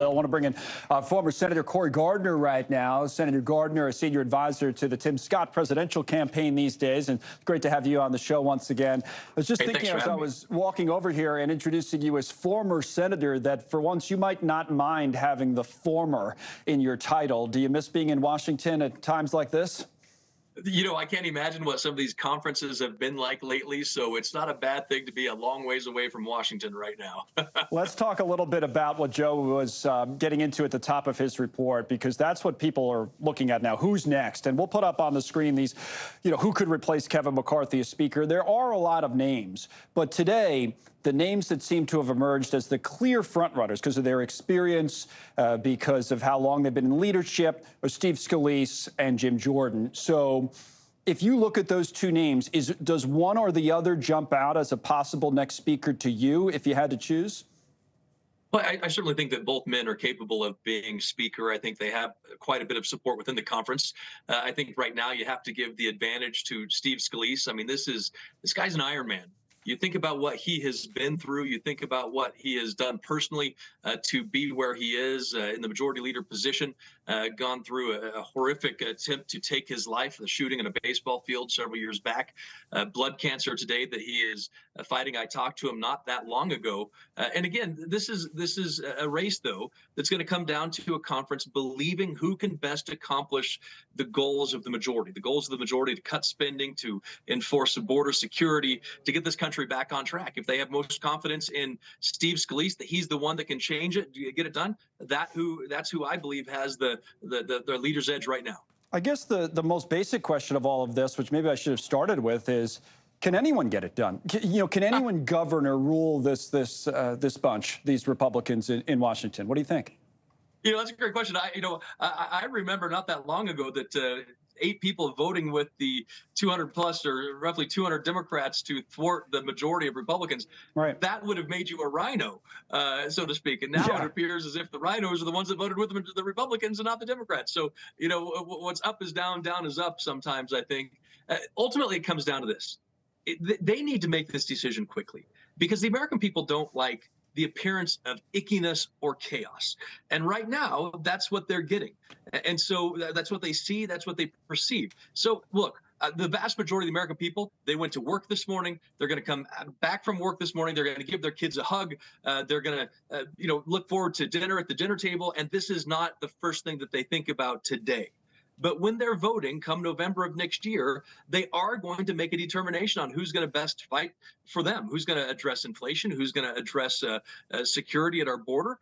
I want to bring in former Senator Cory Gardner right now. Senator Gardner, a senior advisor to the Tim Scott presidential campaign these days, and great to have you on the show once again. I was just thinking as I was walking over here and introducing you as former senator that for once you might not mind having the former in your title. Do you miss being in Washington at times like this? You know, I can't imagine what some of these conferences have been like lately, so it's not a bad thing to be a long ways away from Washington right now. Let's talk a little bit about what Joe was getting into at the top of his report, because that's what people are looking at now. Who's next? And we'll put up on the screen these, who could replace Kevin McCarthy as Speaker. There are a lot of names, but today, the names that seem to have emerged as the clear frontrunners because of their experience, because of how long they've been in leadership, are Steve Scalise and Jim Jordan. So if you look at those two names, does one or the other jump out as a possible next speaker to you if you had to choose? Well, I certainly think that both men are capable of being speaker. I think they have quite a bit of support within the conference. I think right now you have to give the advantage to Steve Scalise. I mean, this guy's an Iron Man. You think about what he has been through. You think about what he has done personally to be where he is in the majority leader position, gone through a horrific attempt to take his life, the shooting in a baseball field several years back, blood cancer today that he is fighting. I talked to him not that long ago. And again, this is a race, though, that's going to come down to a conference believing who can best accomplish the goals of the majority, to cut spending, to enforce border security, to get this country back on track. If they have most confidence in Steve Scalise, that he's the one that can change it, get it done, that's who I believe has the leader's edge right now. I guess the most basic question of all of this, which maybe I should have started with, is can anyone get it done? Can anyone govern or rule this bunch, these Republicans in Washington? What do you think? That's a great question. I remember not that long ago that 8 people voting with the 200 plus or roughly 200 Democrats to thwart the majority of Republicans. Right. That would have made you a rhino, so to speak. And now it appears as if the rhinos are the ones that voted with the Republicans and not the Democrats. So, what's up is down, down is up sometimes, I think. Ultimately, it comes down to this. They need to make this decision quickly because the American people don't like the appearance of ickiness or chaos. And right now, that's what they're getting. And so that's what they see, that's what they perceive. So look, the vast majority of the American people, they went to work this morning. They're going to come back from work this morning. They're going to give their kids a hug. They're going to, look forward to dinner at the dinner table. And this is not the first thing that they think about today. But when they're voting come November of next year, they are going to make a determination on who's going to best fight for them, who's going to address inflation, who's going to address security at our border.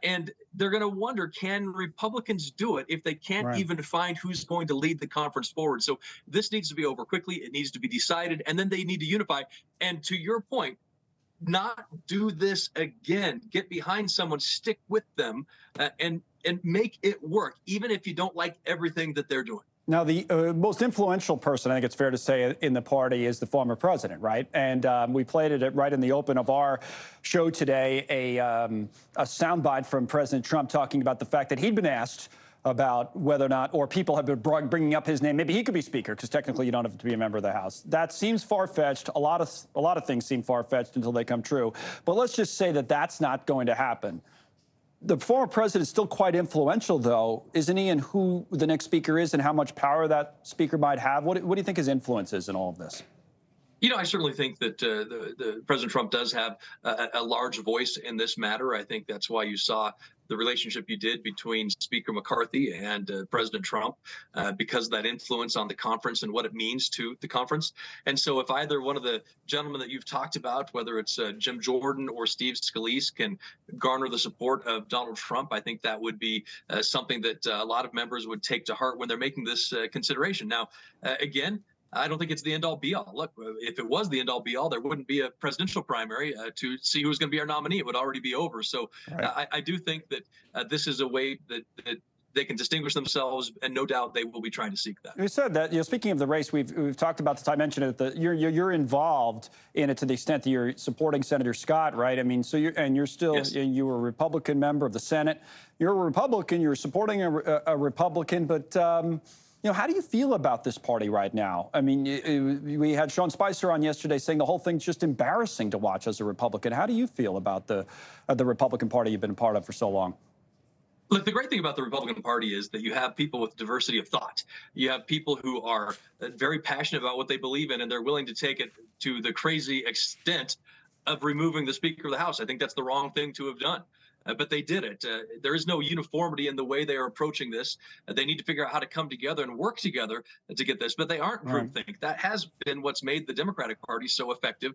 And they're going to wonder, can Republicans do it if they can't even find who's going to lead the conference forward? So this needs to be over quickly. It needs to be decided. And then they need to unify. And to your point, not do this again. Get behind someone, stick with them, and make it work, even if you don't like everything that they're doing. Now, the most influential person, I think it's fair to say, in the party is the former president, right? And we played it right in the open of our show today, a soundbite from President Trump talking about the fact that he'd been asked about whether or not, or people have been bringing up his name. Maybe he could be Speaker, because technically you don't have to be a member of the House. That seems far-fetched. A lot of things seem far-fetched until they come true. But let's just say that that's not going to happen. The former president is still quite influential, though, isn't he, in who the next speaker is and how much power that speaker might have? What do you think his influence is in all of this? I certainly think that the President Trump does have a large voice in this matter. I think that's why you saw the relationship you did between Speaker McCarthy and President Trump, because of that influence on the conference and what it means to the conference. And so if either one of the gentlemen that you've talked about, whether it's Jim Jordan or Steve Scalise, can garner the support of Donald Trump, I think that would be something that a lot of members would take to heart when they're making this consideration. Now, again, I don't think it's the end-all be-all. Look, if it was the end-all be-all, there wouldn't be a presidential primary to see who's going to be our nominee. It would already be over. So I do think that this is a way that they can distinguish themselves, and no doubt they will be trying to seek that. You said that, speaking of the race, we've talked about this. I mentioned it, that you're involved in it to the extent that you're supporting Senator Scott, right? I mean, so you're still, you were a Republican member of the Senate. You're a Republican, you're supporting a Republican, but how do you feel about this party right now? I mean, we had Sean Spicer on yesterday saying the whole thing's just embarrassing to watch as a Republican. How do you feel about the Republican Party you've been a part of for so long? Look, the great thing about the Republican Party is that you have people with diversity of thought. You have people who are very passionate about what they believe in, and they're willing to take it to the crazy extent of removing the Speaker of the House. I think that's the wrong thing to have done. But they did it. There is no uniformity in the way they are approaching this. They need to figure out how to come together and work together to get this. But they aren't groupthink. That has been what's made the Democratic Party so effective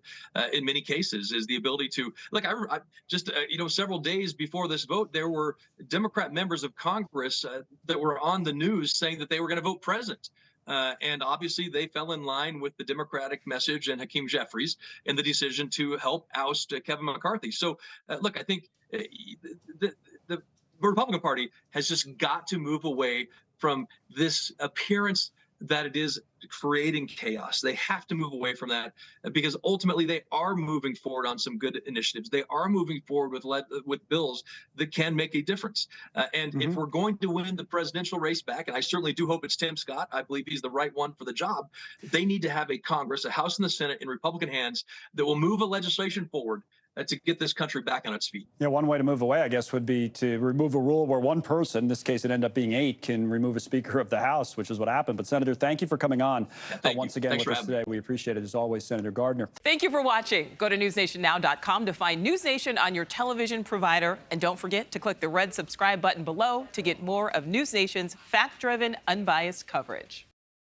in many cases, is the ability to, like, I just, several days before this vote, there were Democrat members of Congress that were on the news saying that they were going to vote present. And obviously, they fell in line with the Democratic message and Hakeem Jeffries in the decision to help oust Kevin McCarthy. So, look, I think the Republican Party has just got to move away from this appearance that it is creating chaos. They have to move away from that, because ultimately they are moving forward on some good initiatives. They are moving forward with bills that can make a difference. And if we're going to win the presidential race back, and I certainly do hope it's Tim Scott, I believe he's the right one for the job, they need to have a Congress, a House and the Senate in Republican hands that will move a legislation forward to get this country back on its feet. Yeah, one way to move away, I guess, would be to remove a rule where one person, in this case it ended up being 8, can remove a Speaker of the House, which is what happened. But Senator, thank you for coming on once again with us today. We appreciate it, as always, Senator Gardner. Thank you for watching. Go to newsnationnow.com to find News Nation on your television provider. And don't forget to click the red subscribe button below to get more of News Nation's fact-driven, unbiased coverage.